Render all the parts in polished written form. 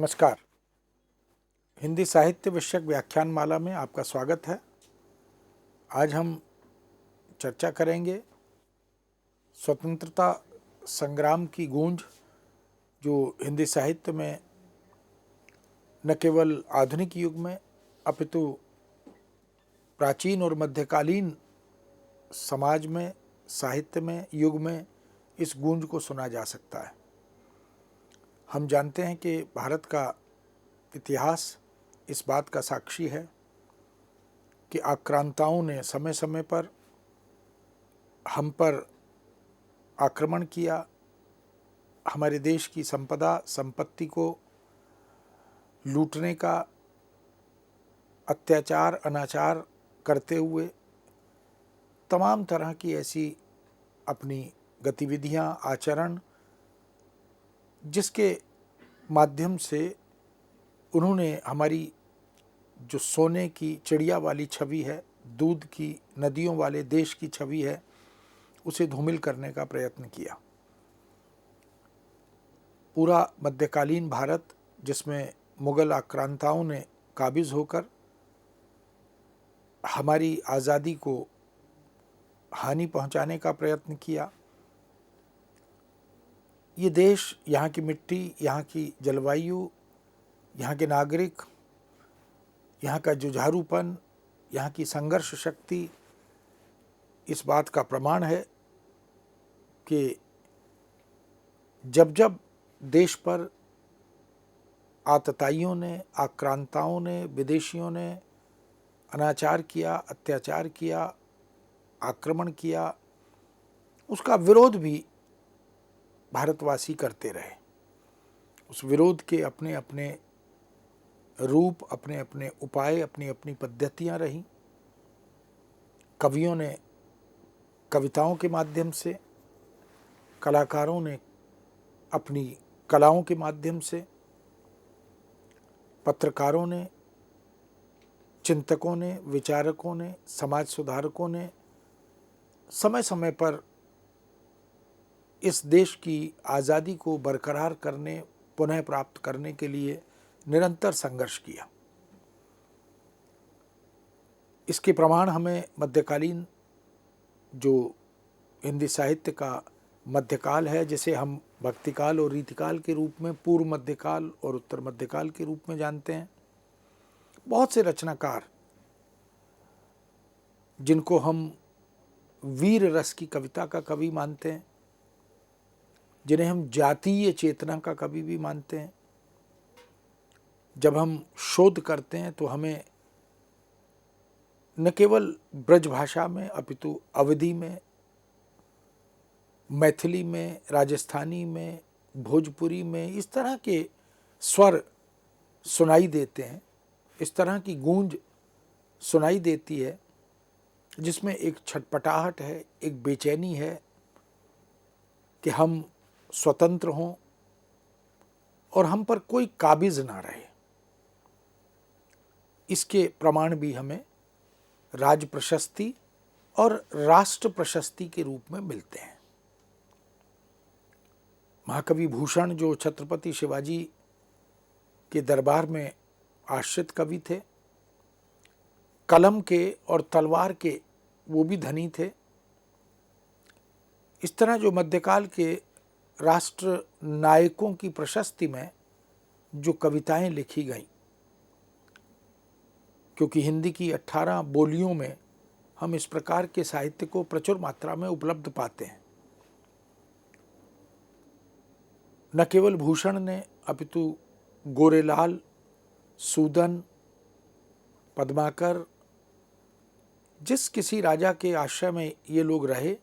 नमस्कार। हिंदी साहित्य विषयक व्याख्यानमाला में आपका स्वागत है। आज हम चर्चा करेंगे स्वतंत्रता संग्राम की गूंज, जो हिंदी साहित्य में न केवल आधुनिक युग में अपितु प्राचीन और मध्यकालीन समाज में, साहित्य में, युग में इस गूंज को सुना जा सकता है। हम जानते हैं कि भारत का इतिहास इस बात का साक्षी है कि आक्रांताओं ने समय समय पर हम पर आक्रमण किया, हमारे देश की संपदा संपत्ति को लूटने का अत्याचार अनाचार करते हुए तमाम तरह की ऐसी अपनी गतिविधियां, आचरण, जिसके माध्यम से उन्होंने हमारी जो सोने की चिड़िया वाली छवि है, दूध की नदियों वाले देश की छवि है, उसे धूमिल करने का प्रयत्न किया। पूरा मध्यकालीन भारत, जिसमें मुगल आक्रांताओं ने काबिज होकर हमारी आज़ादी को हानि पहुंचाने का प्रयत्न किया, ये देश, यहाँ की मिट्टी, यहाँ की जलवायु, यहाँ के नागरिक, यहाँ का जुझारूपन, यहाँ की संघर्ष शक्ति इस बात का प्रमाण है कि जब जब देश पर आतताइयों ने, आक्रांताओं ने, विदेशियों ने अनाचार किया, अत्याचार किया, आक्रमण किया, उसका विरोध भी भारतवासी करते रहे। उस विरोध के अपने अपने रूप, अपने अपने उपाय, अपनी अपनी पद्धतियां रहीं। कवियों ने कविताओं के माध्यम से, कलाकारों ने अपनी कलाओं के माध्यम से, पत्रकारों ने, चिंतकों ने, विचारकों ने, समाज सुधारकों ने समय समय पर इस देश की आज़ादी को बरकरार करने, पुनः प्राप्त करने के लिए निरंतर संघर्ष किया। इसके प्रमाण हमें मध्यकालीन जो हिंदी साहित्य का मध्यकाल है, जिसे हम भक्तिकाल और रीतिकाल के रूप में, पूर्व मध्यकाल और उत्तर मध्यकाल के रूप में जानते हैं, बहुत से रचनाकार जिनको हम वीर रस की कविता का कवि मानते हैं, जिन्हें हम जातीय चेतना का कवि भी मानते हैं, जब हम शोध करते हैं तो हमें न केवल ब्रज भाषा में अपितु अवधी में, मैथिली में, राजस्थानी में, भोजपुरी में इस तरह के स्वर सुनाई देते हैं, इस तरह की गूंज सुनाई देती है, जिसमें एक छटपटाहट है, एक बेचैनी है कि हम स्वतंत्र हों और हम पर कोई काबिज ना रहे। इसके प्रमाण भी हमें राज प्रशस्ति और राष्ट्र प्रशस्ति के रूप में मिलते हैं। महाकवि भूषण, जो छत्रपति शिवाजी के दरबार में आश्रित कवि थे, कलम के और तलवार के वो भी धनी थे। इस तरह जो मध्यकाल के राष्ट्र नायकों की प्रशस्ति में जो कविताएं लिखी गईं, क्योंकि हिंदी की 18 बोलियों में हम इस प्रकार के साहित्य को प्रचुर मात्रा में उपलब्ध पाते हैं। न केवल भूषण ने अपितु गोरेलाल, सूदन, पद्माकर, जिस किसी राजा के आश्रय में ये लोग रहे,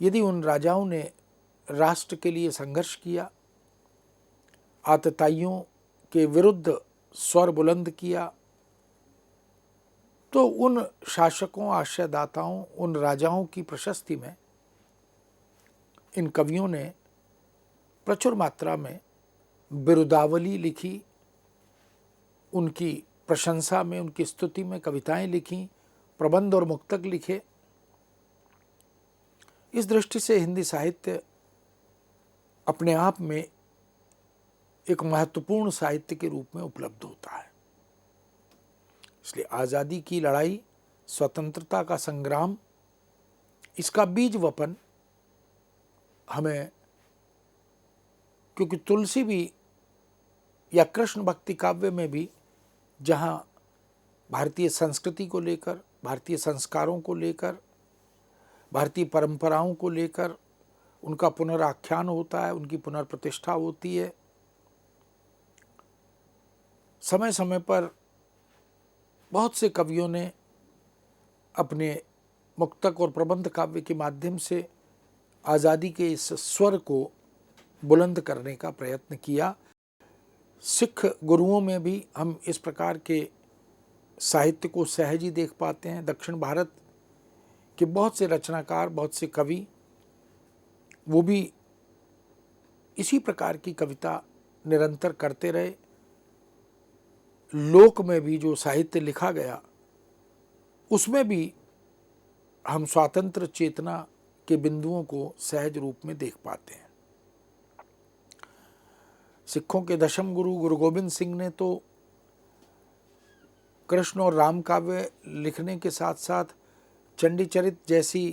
यदि उन राजाओं ने राष्ट्र के लिए संघर्ष किया, आतताइयों के विरुद्ध स्वर बुलंद किया, तो उन शासकों, आश्रयदाताओं, उन राजाओं की प्रशस्ति में इन कवियों ने प्रचुर मात्रा में बिरुदावली लिखी, उनकी प्रशंसा में, उनकी स्तुति में कविताएं लिखी, प्रबंध और मुक्तक लिखे। इस दृष्टि से हिंदी साहित्य अपने आप में एक महत्वपूर्ण साहित्य के रूप में उपलब्ध होता है। इसलिए आज़ादी की लड़ाई, स्वतंत्रता का संग्राम, इसका बीज वपन हमें, क्योंकि तुलसी भी या कृष्ण भक्ति काव्य में भी जहाँ भारतीय संस्कृति को लेकर, भारतीय संस्कारों को लेकर, भारतीय परंपराओं को लेकर उनका पुनराख्यान होता है, उनकी पुनर्प्रतिष्ठा होती है। समय समय पर बहुत से कवियों ने अपने मुक्तक और प्रबंध काव्य के माध्यम से आज़ादी के इस स्वर को बुलंद करने का प्रयत्न किया। सिख गुरुओं में भी हम इस प्रकार के साहित्य को सहज ही देख पाते हैं। दक्षिण भारत के बहुत से रचनाकार, बहुत से कवि, वो भी इसी प्रकार की कविता निरंतर करते रहे। लोक में भी जो साहित्य लिखा गया, उसमें भी हम स्वातंत्र चेतना के बिंदुओं को सहज रूप में देख पाते हैं। सिखों के दशम गुरु गुरु गोबिंद सिंह ने तो कृष्ण और राम काव्य लिखने के साथ साथ चंडी चरित जैसी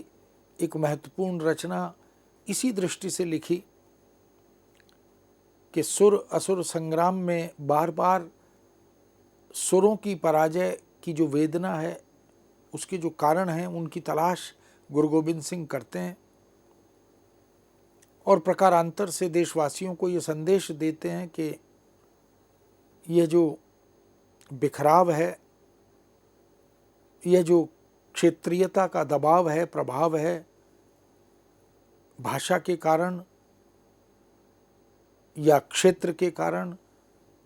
एक महत्वपूर्ण रचना इसी दृष्टि से लिखी कि सुर असुर संग्राम में बार बार सुरों की पराजय की जो वेदना है, उसके जो कारण हैं, उनकी तलाश गुरु गोबिंद सिंह करते हैं और प्रकारांतर से देशवासियों को ये संदेश देते हैं कि यह जो बिखराव है, यह जो क्षेत्रीयता का दबाव है, प्रभाव है, भाषा के कारण या क्षेत्र के कारण,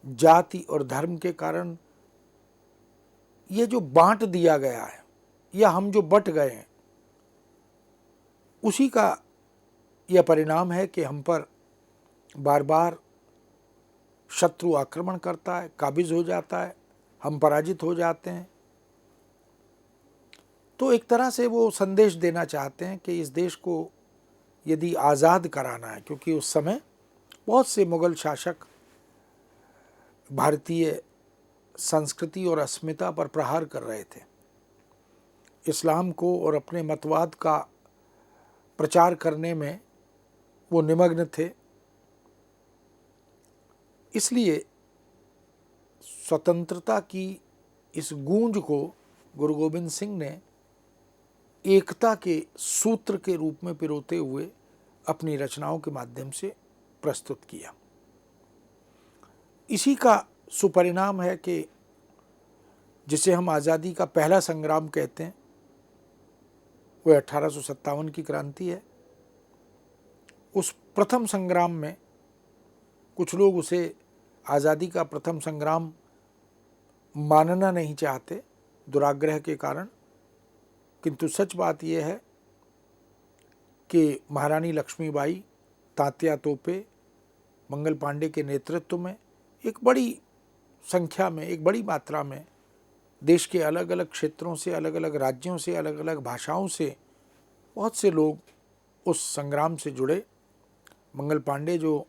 जाति और धर्म के कारण, ये जो बांट दिया गया है या हम जो बट गए हैं, उसी का यह परिणाम है कि हम पर बार बार शत्रु आक्रमण करता है, काबिज हो जाता है, हम पराजित हो जाते हैं। तो एक तरह से वो संदेश देना चाहते हैं कि इस देश को यदि आज़ाद कराना है, क्योंकि उस समय बहुत से मुगल शासक भारतीय संस्कृति और अस्मिता पर प्रहार कर रहे थे, इस्लाम को और अपने मतवाद का प्रचार करने में वो निमग्न थे। इसलिए स्वतंत्रता की इस गूंज को गुरु गोबिंद सिंह ने एकता के सूत्र के रूप में पिरोते हुए अपनी रचनाओं के माध्यम से प्रस्तुत किया। इसी का सुपरिणाम है कि जिसे हम आज़ादी का पहला संग्राम कहते हैं, वह 1857 की क्रांति है। उस प्रथम संग्राम में कुछ लोग उसे आज़ादी का प्रथम संग्राम मानना नहीं चाहते दुराग्रह के कारण, किंतु सच बात यह है कि महारानी लक्ष्मीबाई, तात्या तोपे, मंगल पांडे के नेतृत्व में एक बड़ी संख्या में, एक बड़ी मात्रा में देश के अलग अलग क्षेत्रों से, अलग अलग राज्यों से, अलग अलग भाषाओं से बहुत से लोग उस संग्राम से जुड़े। मंगल पांडे जो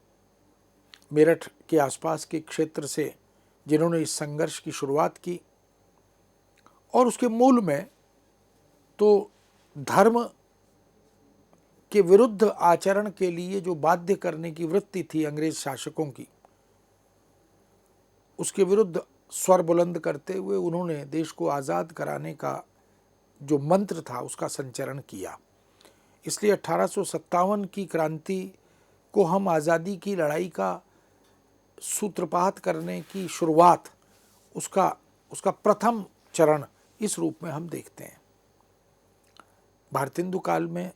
मेरठ के आसपास के क्षेत्र से, जिन्होंने इस संघर्ष की शुरुआत की, और उसके मूल में तो धर्म के विरुद्ध आचरण के लिए जो बाध्य करने की वृत्ति थी अंग्रेज शासकों की, उसके विरुद्ध स्वर बुलंद करते हुए उन्होंने देश को आज़ाद कराने का जो मंत्र था उसका संचरण किया। इसलिए 1857 की क्रांति को हम आज़ादी की लड़ाई का सूत्रपात करने की शुरुआत, उसका प्रथम चरण इस रूप में हम देखते हैं। भारतेंदु काल में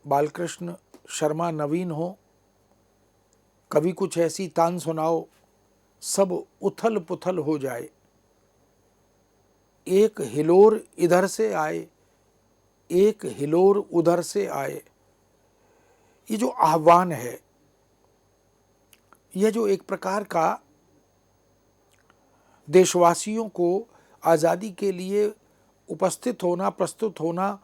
बालकृष्ण शर्मा नवीन हो, कभी कुछ ऐसी तान सुनाओ सब उथल पुथल हो जाए, एक हिलोर इधर से आए, एक हिलोर उधर से आए, ये जो आह्वान है, यह जो एक प्रकार का देशवासियों को आज़ादी के लिए उपस्थित होना, प्रस्तुत होना,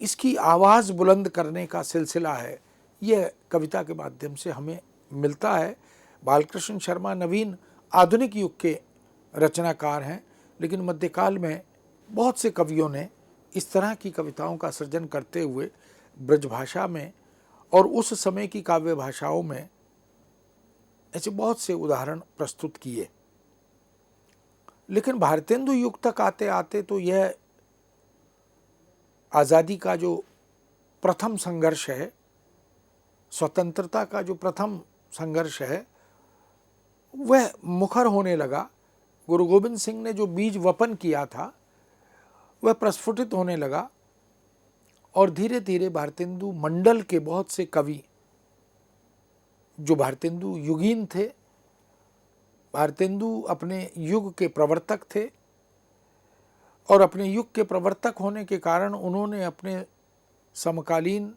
इसकी आवाज़ बुलंद करने का सिलसिला है, यह कविता के माध्यम से हमें मिलता है। बालकृष्ण शर्मा नवीन आधुनिक युग के रचनाकार हैं, लेकिन मध्यकाल में बहुत से कवियों ने इस तरह की कविताओं का सृजन करते हुए ब्रजभाषा में और उस समय की काव्य भाषाओं में ऐसे बहुत से उदाहरण प्रस्तुत किए। लेकिन भारतेंदु युग तक आते आते तो यह आज़ादी का जो प्रथम संघर्ष है, स्वतंत्रता का जो प्रथम संघर्ष है, वह मुखर होने लगा। गुरु गोविंद सिंह ने जो बीज वपन किया था वह प्रस्फुटित होने लगा और धीरे धीरे भारतेंदु मंडल के बहुत से कवि जो भारतेंदु युगीन थे, भारतेंदु अपने युग के प्रवर्तक थे और अपने युग के प्रवर्तक होने के कारण उन्होंने अपने समकालीन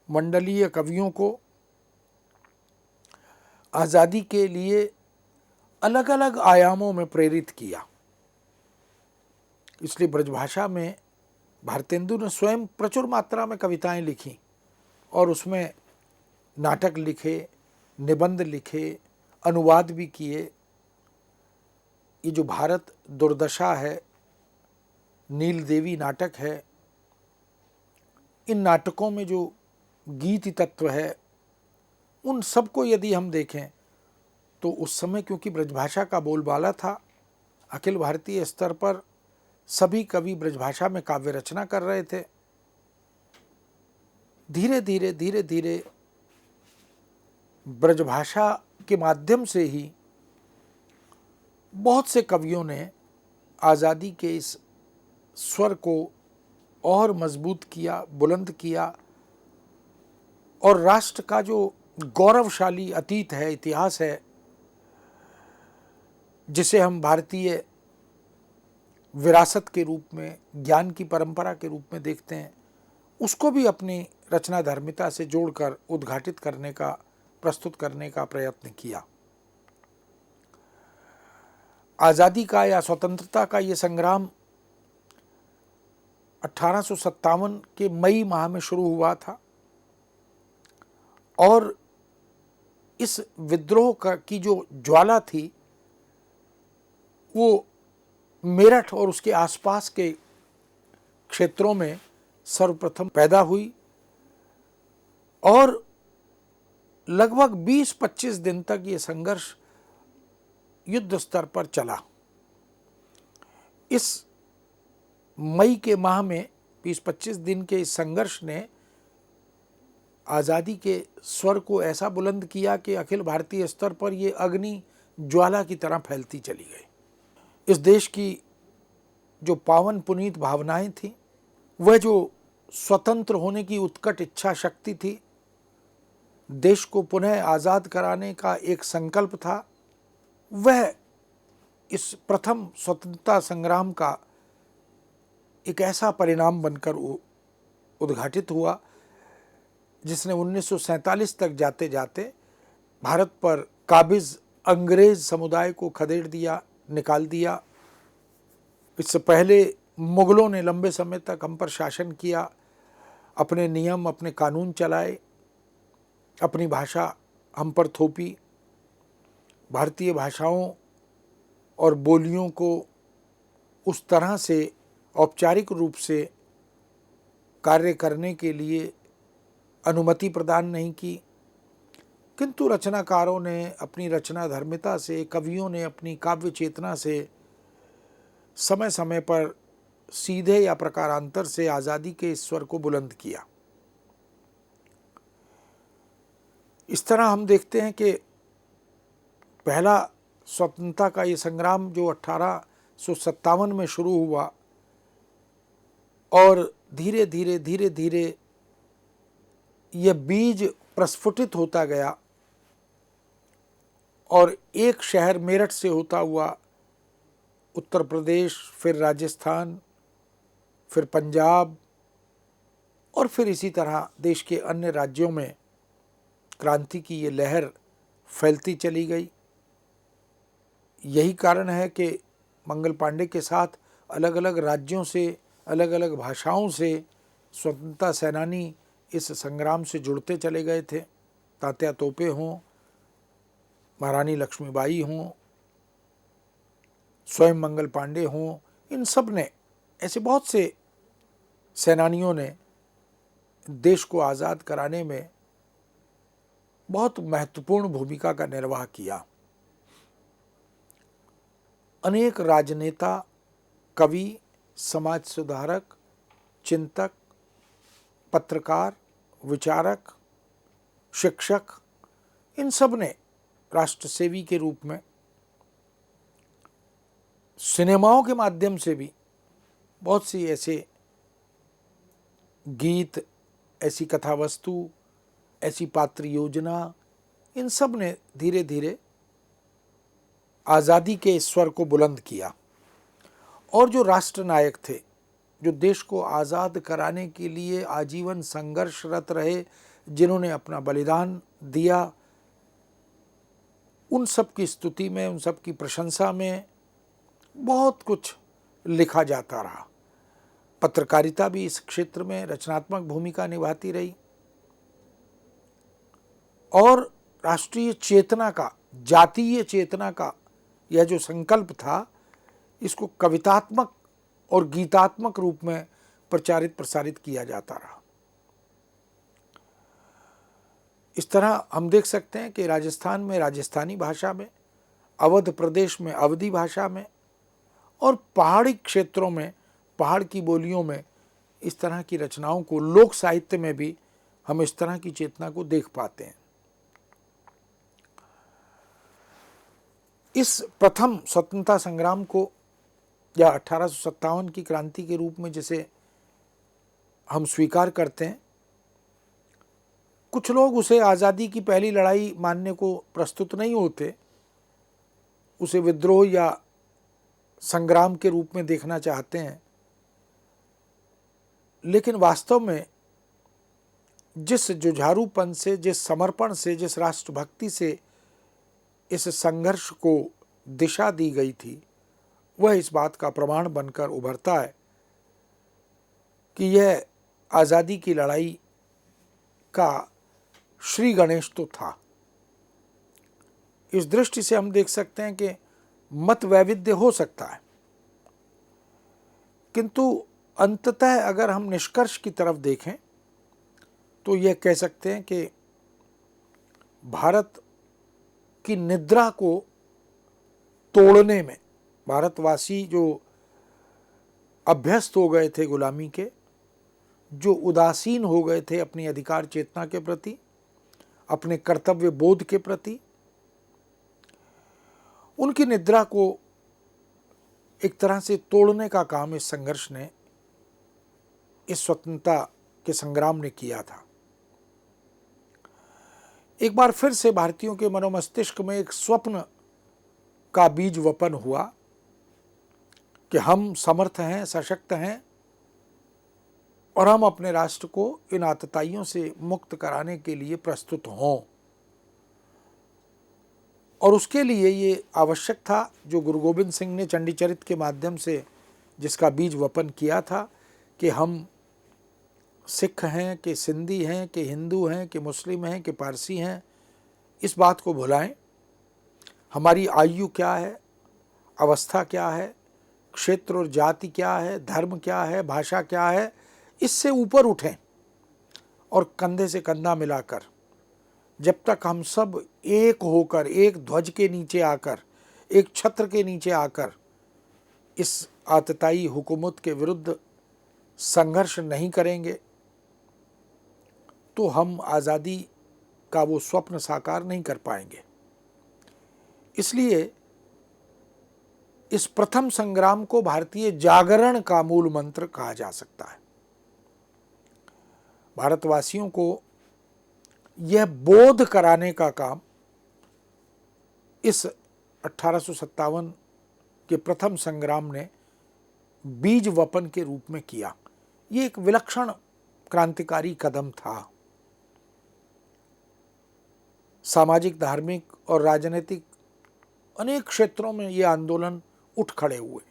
मंडलीय कवियों को आज़ादी के लिए अलग अलग आयामों में प्रेरित किया। इसलिए ब्रजभाषा में भारतेंदु ने स्वयं प्रचुर मात्रा में कविताएं लिखी और उसमें नाटक लिखे, निबंध लिखे, अनुवाद भी किए। ये जो भारत दुर्दशा है, नील देवी नाटक है, इन नाटकों में जो गीति तत्व है, उन सबको यदि हम देखें तो उस समय क्योंकि ब्रजभाषा का बोलबाला था, अखिल भारतीय स्तर पर सभी कवि ब्रजभाषा में काव्य रचना कर रहे थे। धीरे धीरे ब्रजभाषा के माध्यम से ही बहुत से कवियों ने आज़ादी के इस स्वर को और मजबूत किया, बुलंद किया और राष्ट्र का जो गौरवशाली अतीत है, इतिहास है, जिसे हम भारतीय विरासत के रूप में, ज्ञान की परंपरा के रूप में देखते हैं, उसको भी अपनी रचना धर्मिता से जोड़कर उद्घाटित करने का, प्रस्तुत करने का प्रयत्न किया। आज़ादी का या स्वतंत्रता का ये संग्राम 1857 के मई माह में शुरू हुआ था और इस विद्रोह की जो ज्वाला थी वो मेरठ और उसके आसपास के क्षेत्रों में सर्वप्रथम पैदा हुई और लगभग 20-25 दिन तक ये संघर्ष युद्ध स्तर पर चला। इस मई के माह में 20-25 दिन के इस संघर्ष ने आज़ादी के स्वर को ऐसा बुलंद किया कि अखिल भारतीय स्तर पर ये अग्नि ज्वाला की तरह फैलती चली गई। इस देश की जो पावन पुनीत भावनाएं थीं, वह जो स्वतंत्र होने की उत्कट इच्छा शक्ति थी, देश को पुनः आज़ाद कराने का एक संकल्प था, वह इस प्रथम स्वतंत्रता संग्राम का एक ऐसा परिणाम बनकर उद्घाटित हुआ जिसने 1947 तक जाते जाते भारत पर काबिज अंग्रेज समुदाय को खदेड़ दिया, निकाल दिया। इससे पहले मुगलों ने लंबे समय तक हम पर शासन किया, अपने नियम, अपने कानून चलाए, अपनी भाषा हम पर थोपी। भारतीय भाषाओं और बोलियों को उस तरह से औपचारिक रूप से कार्य करने के लिए अनुमति प्रदान नहीं की, किंतु रचनाकारों ने अपनी रचना धर्मिता से, कवियों ने अपनी काव्य चेतना से समय समय पर सीधे या प्रकारांतर से आज़ादी के इस स्वर को बुलंद किया। इस तरह हम देखते हैं कि पहला स्वतंत्रता का ये संग्राम जो 1857 में शुरू हुआ और धीरे धीरे यह बीज प्रस्फुटित होता गया और एक शहर मेरठ से होता हुआ उत्तर प्रदेश, फिर राजस्थान, फिर पंजाब और फिर इसी तरह देश के अन्य राज्यों में क्रांति की ये लहर फैलती चली गई। यही कारण है कि मंगल पांडे के साथ अलग अलग राज्यों से, अलग अलग भाषाओं से स्वतंत्रता सेनानी इस संग्राम से जुड़ते चले गए थे। तात्या तोपे हों, महारानी लक्ष्मीबाई हों, स्वयं मंगल पांडे हों, इन सब ने, ऐसे बहुत से सेनानियों ने देश को आज़ाद कराने में बहुत महत्वपूर्ण भूमिका का निर्वाह किया। अनेक राजनेता, कवि, समाज सुधारक, चिंतक, पत्रकार, विचारक, शिक्षक, इन सब ने राष्ट्र सेवी के रूप में सिनेमाओं के माध्यम से भी बहुत सी ऐसे गीत, ऐसी कथा वस्तु, ऐसी पात्र योजना, इन सब ने धीरे धीरे आज़ादी के स्वर को बुलंद किया। और जो राष्ट्र नायक थे, जो देश को आज़ाद कराने के लिए आजीवन संघर्षरत रहे, जिन्होंने अपना बलिदान दिया, उन सब की स्तुति में, उन सब की प्रशंसा में बहुत कुछ लिखा जाता रहा। पत्रकारिता भी इस क्षेत्र में रचनात्मक भूमिका निभाती रही और राष्ट्रीय चेतना का, जातीय चेतना का यह जो संकल्प था, इसको कवितात्मक और गीतात्मक रूप में प्रचारित प्रसारित किया जाता रहा। इस तरह हम देख सकते हैं कि राजस्थान में राजस्थानी भाषा में, अवध प्रदेश में अवधी भाषा में और पहाड़ी क्षेत्रों में पहाड़ की बोलियों में इस तरह की रचनाओं को, लोक साहित्य में भी हम इस तरह की चेतना को देख पाते हैं। इस प्रथम स्वतंत्रता संग्राम को या 1857 की क्रांति के रूप में जिसे हम स्वीकार करते हैं, कुछ लोग उसे आज़ादी की पहली लड़ाई मानने को प्रस्तुत नहीं होते, उसे विद्रोह या संग्राम के रूप में देखना चाहते हैं। लेकिन वास्तव में जिस जुझारूपन से, जिस समर्पण से, जिस राष्ट्रभक्ति से इस संघर्ष को दिशा दी गई थी, वह इस बात का प्रमाण बनकर उभरता है कि यह आज़ादी की लड़ाई का श्री गणेश तो था। इस दृष्टि से हम देख सकते हैं कि मत वैविध्य हो सकता है, किंतु अंततः अगर हम निष्कर्ष की तरफ देखें तो यह कह सकते हैं कि भारत की निद्रा को तोड़ने में, भारतवासी जो अभ्यस्त हो गए थे गुलामी के, जो उदासीन हो गए थे अपनी अधिकार चेतना के प्रति, अपने कर्तव्य बोध के प्रति, उनकी निद्रा को एक तरह से तोड़ने का काम इस संघर्ष ने, इस स्वतंत्रता के संग्राम ने किया था। एक बार फिर से भारतीयों के मनोमस्तिष्क में एक स्वप्न का बीज वपन हुआ कि हम समर्थ हैं, सशक्त हैं और हम अपने राष्ट्र को इन आतताइयों से मुक्त कराने के लिए प्रस्तुत हों। और उसके लिए ये आवश्यक था, जो गुरु गोविंद सिंह ने चंडीचरित के माध्यम से जिसका बीज वपन किया था, कि हम सिख हैं, कि सिंधी हैं, कि हिंदू हैं, कि मुस्लिम हैं, कि पारसी हैं, इस बात को भुलाएं। हमारी आयु क्या है, अवस्था क्या है, क्षेत्र और जाति क्या है, धर्म क्या है, भाषा क्या है, इससे ऊपर उठें और कंधे से कंधा मिलाकर, जब तक हम सब एक होकर, एक ध्वज के नीचे आकर, एक छत्र के नीचे आकर इस आतताई हुकूमत के विरुद्ध संघर्ष नहीं करेंगे, तो हम आज़ादी का वो स्वप्न साकार नहीं कर पाएंगे। इसलिए इस प्रथम संग्राम को भारतीय जागरण का मूल मंत्र कहा जा सकता है। भारतवासियों को यह बोध कराने का काम इस 1857 के प्रथम संग्राम ने बीज वपन के रूप में किया। ये एक विलक्षण क्रांतिकारी कदम था। सामाजिक, धार्मिक और राजनीतिक अनेक क्षेत्रों में ये आंदोलन उठ खड़े हुए।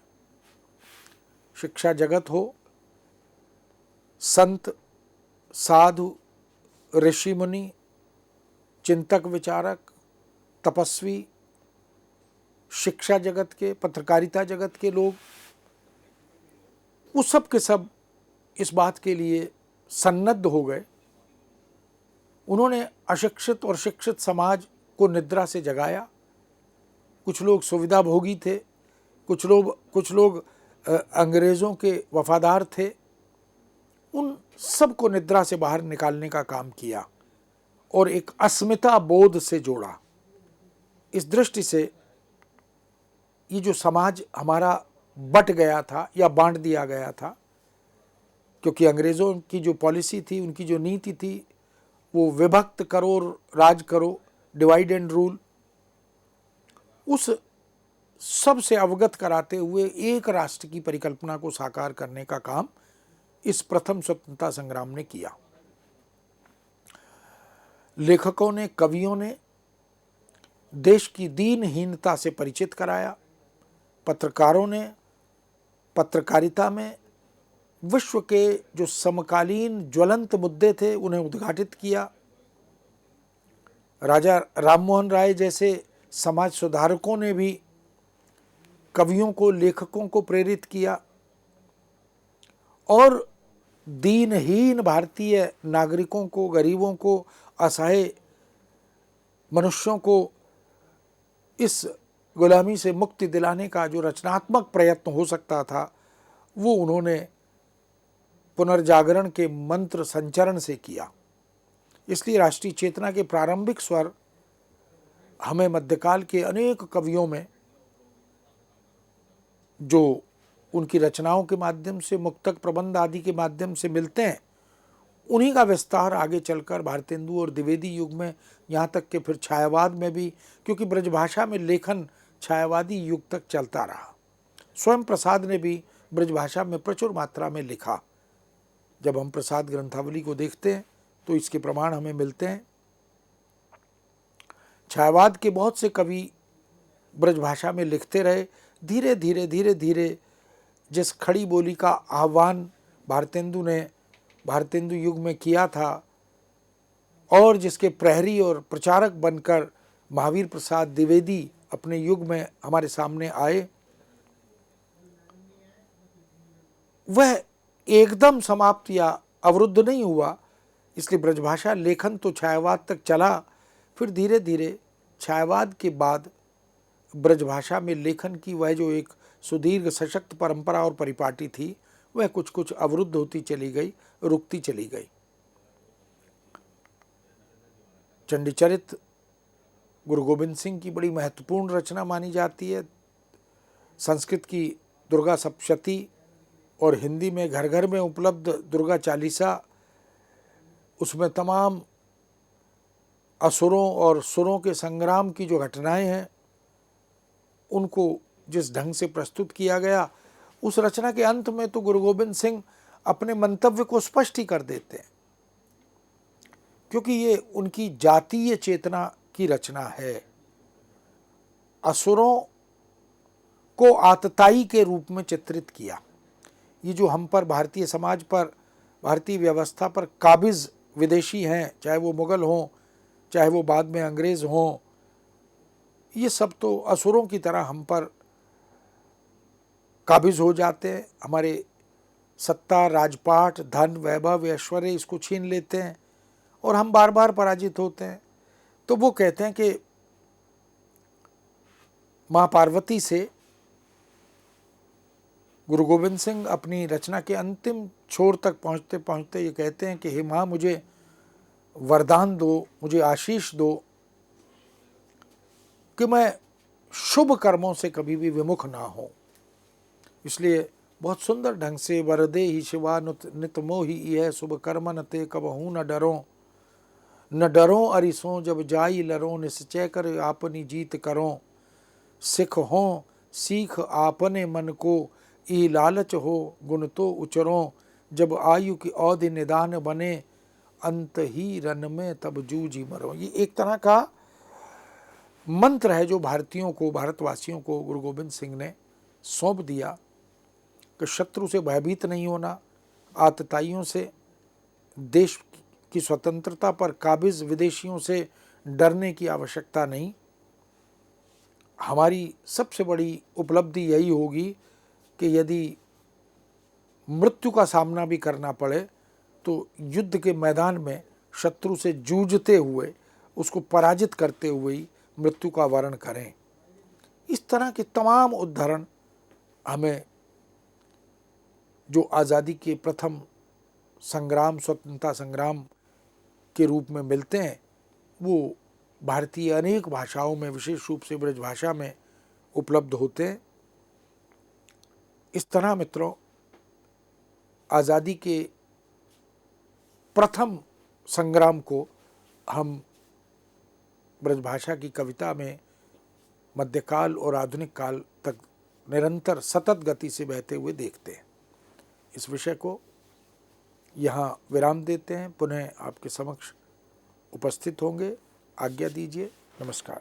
शिक्षा जगत हो, संत, साधु, ऋषि मुनि, चिंतक विचारक, तपस्वी, शिक्षा जगत के, पत्रकारिता जगत के लोग, वो सब के सब इस बात के लिए सन्नद्ध हो गए। उन्होंने अशिक्षित और शिक्षित समाज को निद्रा से जगाया। कुछ लोग सुविधा भोगी थे, कुछ लोग अंग्रेज़ों के वफादार थे। उन सब को निद्रा से बाहर निकालने का काम किया और एक अस्मिता बोध से जोड़ा। इस दृष्टि से ये जो समाज हमारा बट गया था या बांट दिया गया था, क्योंकि अंग्रेज़ों की जो पॉलिसी थी, उनकी जो नीति थी, वो विभक्त करो और राज करो, डिवाइड एंड रूल, उस सब से अवगत कराते हुए एक राष्ट्र की परिकल्पना को साकार करने का काम इस प्रथम स्वतंत्रता संग्राम ने किया। लेखकों ने, कवियों ने देश की दीनहीनता से परिचित कराया। पत्रकारों ने पत्रकारिता में विश्व के जो समकालीन ज्वलंत मुद्दे थे उन्हें उद्घाटित किया। राजा राममोहन राय जैसे समाज सुधारकों ने भी कवियों को, लेखकों को प्रेरित किया और दीनहीन भारतीय नागरिकों को, गरीबों को, असहाय मनुष्यों को इस गुलामी से मुक्ति दिलाने का जो रचनात्मक प्रयत्न हो सकता था, वो उन्होंने पुनर्जागरण के मंत्र संचरण से किया। इसलिए राष्ट्रीय चेतना के प्रारंभिक स्वर हमें मध्यकाल के अनेक कवियों में, जो उनकी रचनाओं के माध्यम से, मुक्तक, प्रबंध आदि के माध्यम से मिलते हैं, उन्हीं का विस्तार आगे चलकर भारतेंदु और द्विवेदी युग में, यहाँ तक कि फिर छायावाद में भी, क्योंकि ब्रजभाषा में लेखन छायावादी युग तक चलता रहा। स्वयं प्रसाद ने भी ब्रजभाषा में प्रचुर मात्रा में लिखा। जब हम प्रसाद ग्रंथावली को देखते हैं तो इसके प्रमाण हमें मिलते हैं। छायावाद के बहुत से कवि ब्रजभाषा में लिखते रहे। धीरे धीरे जिस खड़ी बोली का आह्वान भारतेंदु ने भारतेंदु युग में किया था और जिसके प्रहरी और प्रचारक बनकर महावीर प्रसाद द्विवेदी अपने युग में हमारे सामने आए, वह एकदम समाप्त या अवरुद्ध नहीं हुआ। इसलिए ब्रजभाषा लेखन तो छायावाद तक चला, फिर धीरे धीरे छायावाद के बाद ब्रजभाषा में लेखन की वह जो एक सुदीर्घ सशक्त परंपरा और परिपाटी थी, वह कुछ कुछ अवरुद्ध होती चली गई, रुकती चली गई। चंडीचरित गुरु गोविंद सिंह की बड़ी महत्वपूर्ण रचना मानी जाती है। संस्कृत की दुर्गा सप्तशती और हिंदी में घर घर में उपलब्ध दुर्गा चालीसा, उसमें तमाम असुरों और सुरों के संग्राम की जो घटनाएं हैं उनको जिस ढंग से प्रस्तुत किया गया, उस रचना के अंत में तो गुरु गोविंद सिंह अपने मंतव्य को स्पष्ट ही कर देते हैं, क्योंकि ये उनकी जातीय चेतना की रचना है। असुरों को आतताई के रूप में चित्रित किया। ये जो हम पर, भारतीय समाज पर, भारतीय व्यवस्था पर काबिज विदेशी हैं, चाहे वो मुगल हों, चाहे वो बाद में अंग्रेज हों, ये सब तो असुरों की तरह हम पर काबिज हो जाते हैं। हमारे सत्ता, राजपाट, धन, वैभव, ऐश्वर्य इसको छीन लेते हैं और हम बार बार पराजित होते हैं। तो वो कहते हैं कि माँ पार्वती से गुरु गोविंद सिंह अपनी रचना के अंतिम छोर तक पहुँचते पहुँचते ये कहते हैं कि हे माँ, मुझे वरदान दो, मुझे आशीष दो कि मैं शुभ कर्मों से कभी भी विमुख ना हो। इसलिए बहुत सुंदर ढंग से वरदे ही शिवा नित मोहि यह शुभ कर्म न ते कबहू न डरो, न डरो अरिसों जब जाई लरो, निश्चय कर आपनी जीत करो, सिख हो सीख आपने मन को, ई लालच हो गुण तो उचरो, जब आयु की औधि निदान बने, अंत ही रन में तब जूझी मरो। ये एक तरह का मंत्र है जो भारतीयों को, भारतवासियों को गुरु गोविंद सिंह ने सौंप दिया कि शत्रु से भयभीत नहीं होना, आतताइयों से, देश की स्वतंत्रता पर काबिज विदेशियों से डरने की आवश्यकता नहीं। हमारी सबसे बड़ी उपलब्धि यही होगी कि यदि मृत्यु का सामना भी करना पड़े तो युद्ध के मैदान में शत्रु से जूझते हुए, उसको पराजित करते हुए ही मृत्यु का वरण करें। इस तरह के तमाम उदाहरण हमें जो आज़ादी के प्रथम संग्राम, स्वतंत्रता संग्राम के रूप में मिलते हैं, वो भारतीय अनेक भाषाओं में, विशेष रूप से ब्रजभाषा में उपलब्ध होते हैं। इस तरह मित्रों, आज़ादी के प्रथम संग्राम को हम ब्रजभाषा की कविता में मध्यकाल और आधुनिक काल तक निरंतर सतत गति से बहते हुए देखते हैं। इस विषय को यहाँ विराम देते हैं, पुनः आपके समक्ष उपस्थित होंगे। आज्ञा दीजिए। नमस्कार।